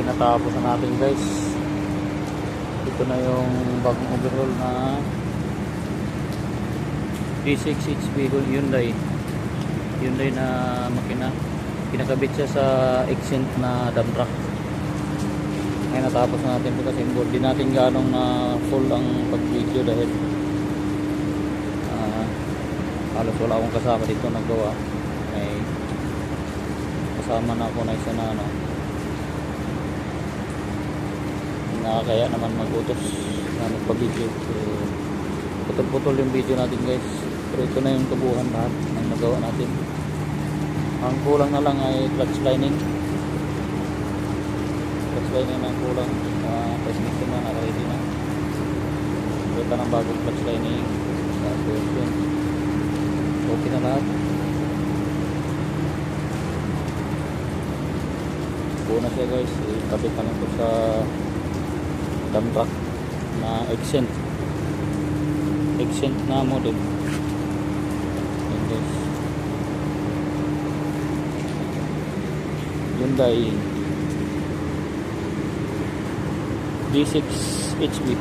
natapos na natin guys. Ito na yung bagong overhaul na V6 HP Hyundai na makina. Kinakabit siya sa Accent na dump truck. Ngayon natapos na natin ito kasi hindi natin ganong na full ang pag-video dahil halos wala akong kasama dito naggawa. May kasama na ako na isa na nakakaya naman mag-utos na magpa-video. So, putol-putol yung video natin guys, pero ito na yung tubuhan lahat ng nagawa natin. Ang kulang na lang ay clutch lining ang kulang. Transmission na ready na, ito ng bagong clutch lining. Tapos yun, okay na lahat. Buo na siya guys, ikabit na lang ito sa dump truck na Accent na model. Yan guys, Hyundai V6 HP.